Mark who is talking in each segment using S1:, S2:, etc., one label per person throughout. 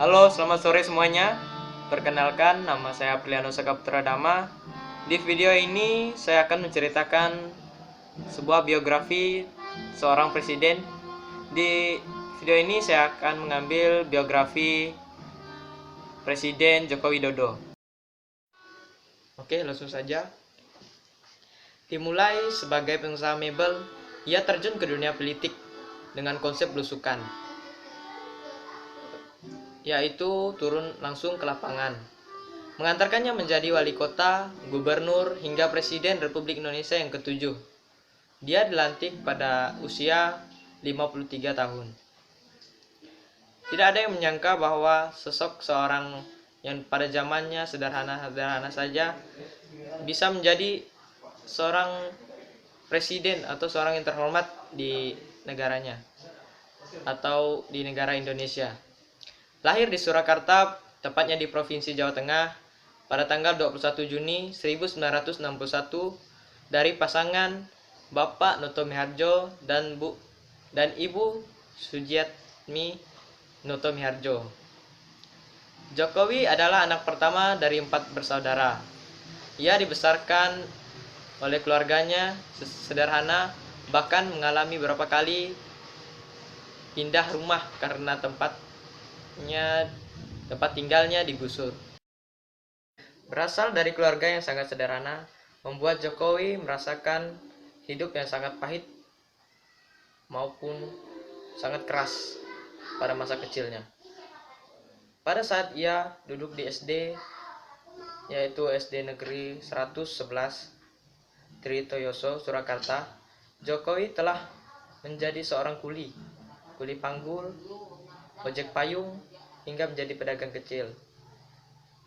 S1: Halo, selamat sore semuanya. Perkenalkan, nama saya Apriliano Sakaputra Dama. Di video ini saya akan menceritakan sebuah biografi seorang presiden. Di video ini saya akan mengambil biografi Presiden Joko Widodo. Oke, langsung saja. Dimulai sebagai pengusaha mebel, ia terjun ke dunia politik dengan konsep belusukan, yaitu turun langsung ke lapangan, mengantarkannya menjadi wali kota, gubernur, hingga presiden Republik Indonesia yang ke-7. Dia dilantik pada usia 53 tahun. Tidak ada yang menyangka bahwa sosok seorang yang pada zamannya sederhana-sederhana saja bisa menjadi seorang presiden atau seorang yang terhormat di negaranya atau di negara Indonesia. Lahir di Surakarta, tepatnya di Provinsi Jawa Tengah, pada tanggal 21 Juni 1961 dari pasangan Bapak Noto Miharjo dan Ibu Sujiatmi Noto Miharjo. Jokowi adalah anak pertama dari 4 bersaudara. Ia dibesarkan oleh keluarganya sederhana, bahkan mengalami beberapa kali pindah rumah karena tempat tinggalnya digusur. Berasal dari keluarga yang sangat sederhana, membuat Jokowi merasakan hidup yang sangat pahit maupun sangat keras pada masa kecilnya. Pada saat ia duduk di SD, yaitu SD Negeri 111 Tritoyoso, Surakarta, Jokowi telah menjadi seorang kuli panggul, ojek payung, hingga menjadi pedagang kecil.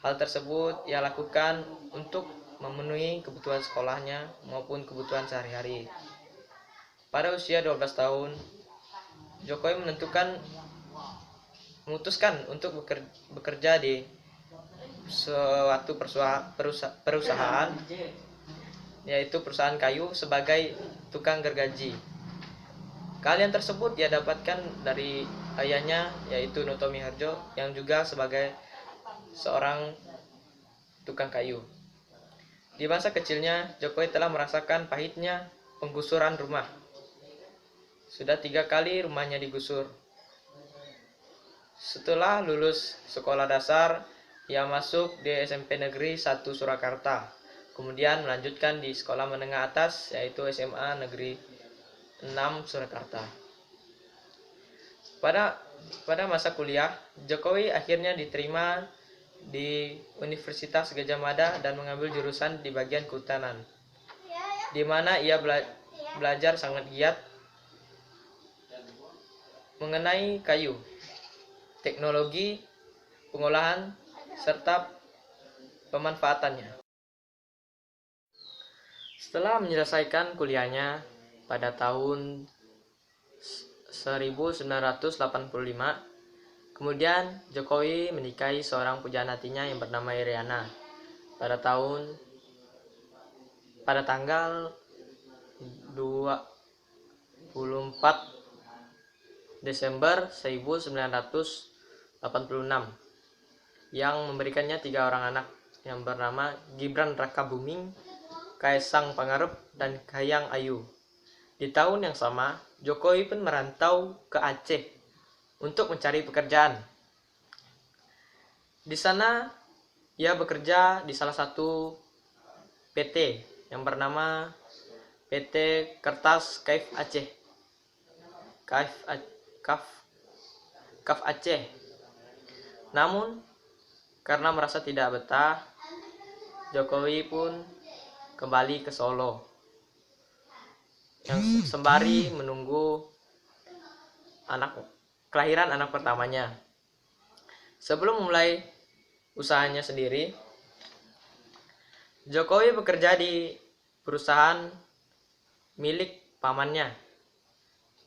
S1: Hal tersebut ia lakukan untuk memenuhi kebutuhan sekolahnya maupun kebutuhan sehari-hari. Pada usia 12 tahun, Jokowi memutuskan untuk bekerja di suatu perusahaan, yaitu perusahaan kayu, sebagai tukang gergaji. Keahlian tersebut ia dapatkan dari ayahnya, yaitu Noto Miharjo, yang juga sebagai seorang tukang kayu. Di masa kecilnya, Jokowi telah merasakan pahitnya penggusuran rumah. Sudah 3 kali rumahnya digusur. Setelah lulus sekolah dasar, ia masuk di SMP Negeri 1 Surakarta. Kemudian melanjutkan di sekolah menengah atas, yaitu SMA Negeri 6 Surakarta. Pada masa kuliah, Jokowi akhirnya diterima di Universitas Gadjah Mada dan mengambil jurusan di bagian kehutanan, di mana ia belajar sangat giat mengenai kayu, teknologi pengolahan, serta pemanfaatannya. Setelah menyelesaikan kuliahnya pada tahun 1985, kemudian Jokowi menikahi seorang pujaan hatinya yang bernama Iriana pada tanggal 24 Desember 1986, yang memberikannya 3 orang anak yang bernama Gibran Rakabuming, Kaisang Pangarep, dan Kahiyang Ayu. Di tahun yang sama, Jokowi pun merantau ke Aceh untuk mencari pekerjaan. Di sana, ia bekerja di salah satu PT yang bernama PT Kertas Kaif Aceh. Kaf Aceh. Namun, karena merasa tidak betah, Jokowi pun kembali ke Solo yang sembari menunggu kelahiran anak pertamanya. Sebelum memulai usahanya sendiri, Jokowi bekerja di perusahaan milik pamannya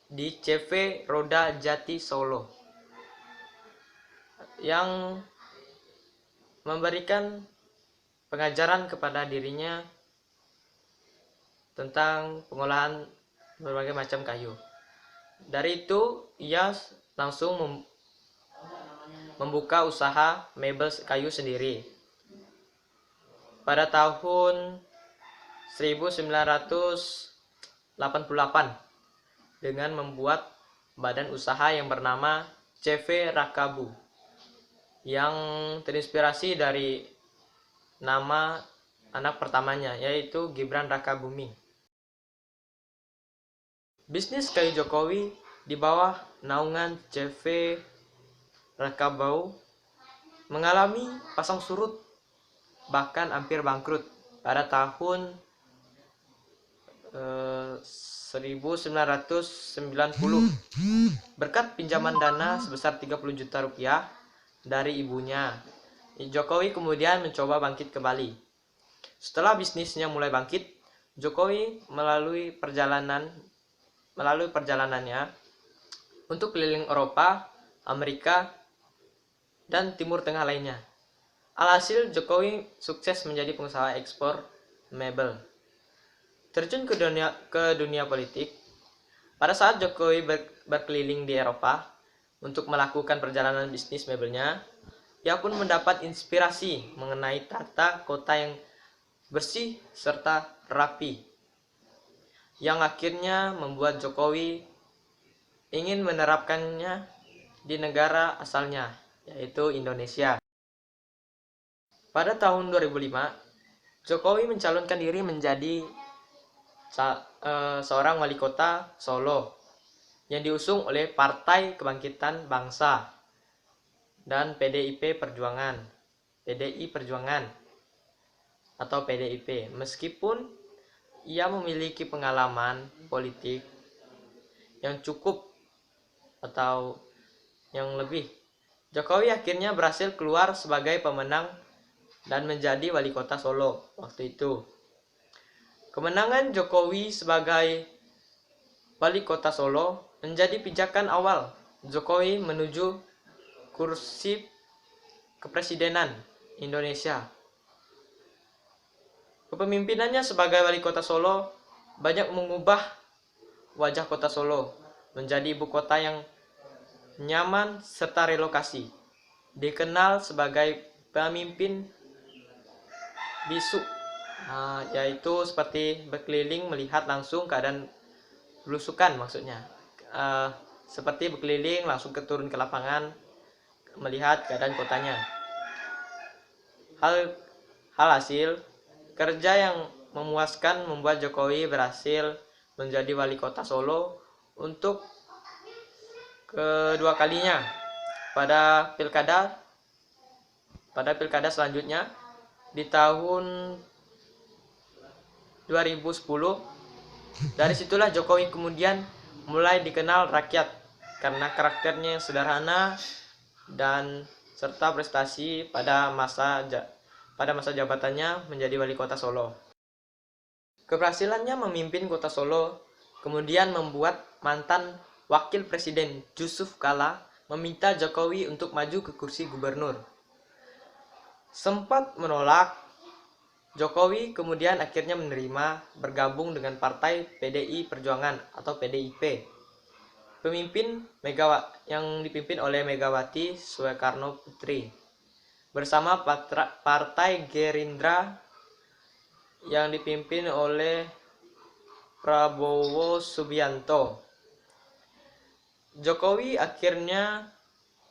S1: di CV Roda Jati Solo, yang memberikan pengajaran kepada dirinya tentang pengolahan berbagai macam kayu. Dari itu, ia langsung membuka usaha mebel kayu sendiri. Pada tahun 1988 dengan membuat badan usaha yang bernama CV Rakabu yang terinspirasi dari nama anak pertamanya, yaitu Gibran Rakabuming. Bisnis kayu Jokowi di bawah naungan CV Rakabau mengalami pasang surut, bahkan hampir bangkrut pada tahun 1990 berkat pinjaman dana sebesar 30 juta rupiah dari ibunya. Jokowi kemudian mencoba bangkit kembali. Setelah bisnisnya mulai bangkit, Jokowi melalui perjalanannya untuk keliling Eropa, Amerika, dan Timur Tengah lainnya. Alhasil Jokowi sukses menjadi pengusaha ekspor mebel. Terjun ke dunia politik. Pada saat Jokowi berkeliling di Eropa untuk melakukan perjalanan bisnis mebelnya, ia pun mendapat inspirasi mengenai tata kota yang bersih serta rapi, yang akhirnya membuat Jokowi ingin menerapkannya di negara asalnya, yaitu Indonesia. Pada tahun 2005, Jokowi mencalonkan diri menjadi seorang wali kota Solo yang diusung oleh Partai Kebangkitan Bangsa dan PDI Perjuangan atau PDIP. Meskipun ia memiliki pengalaman politik yang cukup atau yang lebih, Jokowi akhirnya berhasil keluar sebagai pemenang dan menjadi wali kota Solo waktu itu. Kemenangan Jokowi sebagai wali kota Solo menjadi pijakan awal Jokowi menuju kursi kepresidenan Indonesia. Kepemimpinannya sebagai wali kota Solo banyak mengubah wajah kota Solo menjadi ibu kota yang nyaman serta relokasi. Dikenal sebagai pemimpin bisu, yaitu seperti berkeliling melihat langsung keadaan belusukan, maksudnya seperti berkeliling langsung turun ke lapangan melihat keadaan kotanya. Hasil kerja yang memuaskan membuat Jokowi berhasil menjadi wali kota Solo untuk kedua kalinya. Pada pilkada selanjutnya di tahun 2010, dari situlah Jokowi kemudian mulai dikenal rakyat karena karakternya yang sederhana dan serta prestasi pada masa jabatannya menjadi wali kota Solo. Keberhasilannya memimpin kota Solo kemudian membuat mantan Wakil Presiden Yusuf Kala meminta Jokowi untuk maju ke kursi gubernur. Sempat menolak, Jokowi kemudian akhirnya menerima bergabung dengan Partai PDI Perjuangan atau PDIP. Yang dipimpin oleh Megawati Soekarno Putri bersama Partai Gerindra yang dipimpin oleh Prabowo Subianto. Jokowi akhirnya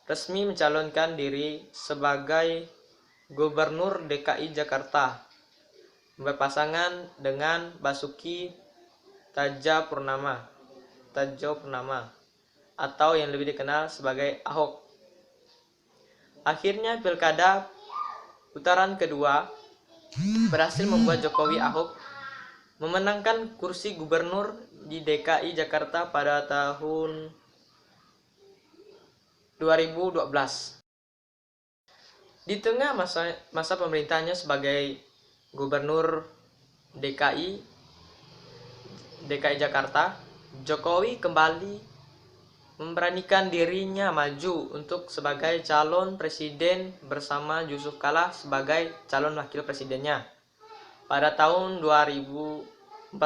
S1: resmi mencalonkan diri sebagai Gubernur DKI Jakarta berpasangan dengan Basuki Tjajapurnama atau yang lebih dikenal sebagai Ahok. Akhirnya pilkada putaran kedua berhasil membuat Jokowi Ahok memenangkan kursi gubernur di DKI Jakarta pada tahun 2012. Di tengah masa pemerintahnya sebagai gubernur DKI Jakarta, Jokowi kembali memberanikan dirinya maju untuk sebagai calon presiden bersama Yusuf Kala sebagai calon wakil presidennya pada tahun 2014,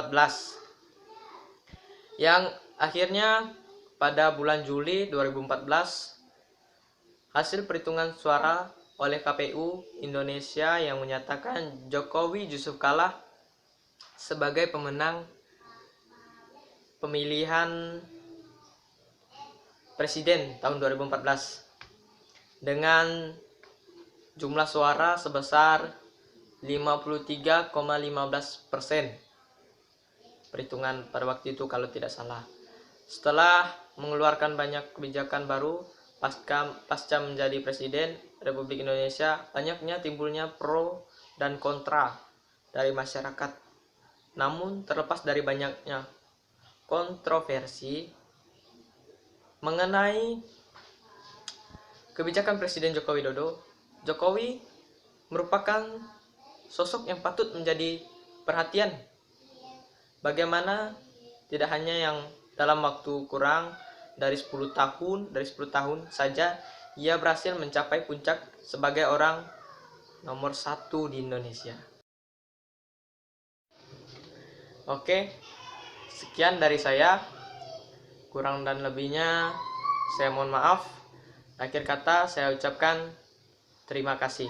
S1: yang akhirnya pada bulan Juli 2014 Hasil perhitungan suara oleh KPU Indonesia yang menyatakan Jokowi Yusuf kalah sebagai pemenang pemilihan presiden tahun 2014 dengan jumlah suara sebesar 53,15%. Perhitungan pada waktu itu kalau tidak salah. Setelah mengeluarkan banyak kebijakan baru pasca menjadi presiden Republik Indonesia, banyaknya timbulnya pro dan kontra dari masyarakat. Namun terlepas dari banyaknya kontroversi mengenai kebijakan Presiden Joko Widodo, Jokowi merupakan sosok yang patut menjadi perhatian. Bagaimana tidak hanya yang dalam waktu kurang dari 10 tahun saja ia berhasil mencapai puncak sebagai orang nomor 1 di Indonesia. Oke, sekian dari saya. Kurang dan lebihnya saya mohon maaf. Akhir kata saya ucapkan terima kasih.